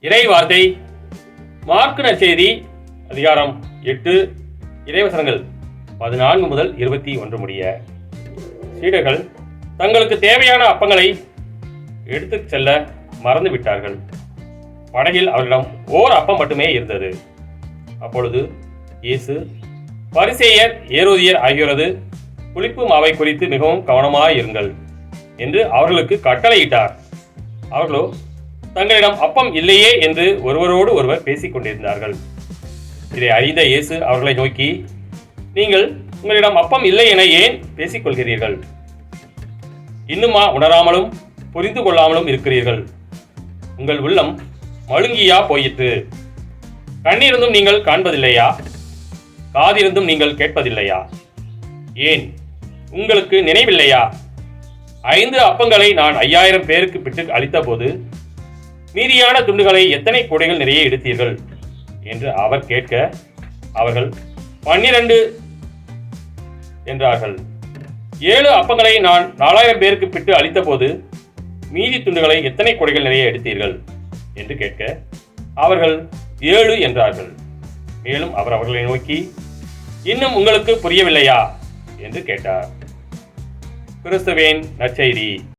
இறை வார்த்தை மார்க்கு நற்செய்தி அதிகாரம் 8 இறைவசனங்கள் 14 முதல் 21 முடிய. சீடர்கள் தங்களுக்கு தேவையான அப்பங்களை எடுத்துச் செல்ல மறந்து விட்டார்கள். படகில் அவர்களிடம் ஓர் அப்பம் மட்டுமே இருந்தது. அப்பொழுது இயேசு பரிசேயர் ஏரோதியர் ஆகியோரது புளிப்பு மாவை குறித்து மிகவும் கவனமாயிருங்கள் என்று அவர்களுக்கு கட்டளையிட்டார். அவர்களோ தங்களிடம் அப்பம் இல்லையே என்று ஒருவரோடு ஒருவர் பேசிக் கொண்டிருந்தார்கள். இதை அறிந்த இயேசு அவர்களை நோக்கி, நீங்கள் உங்களிடம் அப்பம் இல்லை என ஏன் பேசிக் கொள்கிறீர்கள்? இன்னுமா உணராமலும் புரிந்து கொள்ளாமலும் இருக்கிறீர்கள்? உங்கள் உள்ளம் மழுங்கியா போயிற்று? கண்ணிருந்தும் நீங்கள் காண்பதில்லையா? காதிருந்தும் நீங்கள் கேட்பதில்லையா? ஏன் உங்களுக்கு நினைவில்லையா? 5 அப்பங்களை நான் 5000 பேருக்கு பிட்டு அளித்த போது மீதியான துண்டுகளை எத்தனை கூடைகள் நிறைய எடுத்தீர்கள் என்று அவர் கேட்க, அவர்கள் 12 என்றார்கள். 7 அப்பங்களை நான் 4000 பேருக்கு பிட்டு அளித்த போது மீதி துண்டுகளை எத்தனை கூடைகள் நிறைய எடுத்தீர்கள் என்று கேட்க, அவர்கள் 7 என்றார்கள். மேலும் அவர் அவர்களை நோக்கி, இன்னும் உங்களுக்கு புரியவில்லையா என்று கேட்டார். கிறிஸ்துவின் நற்செய்தி.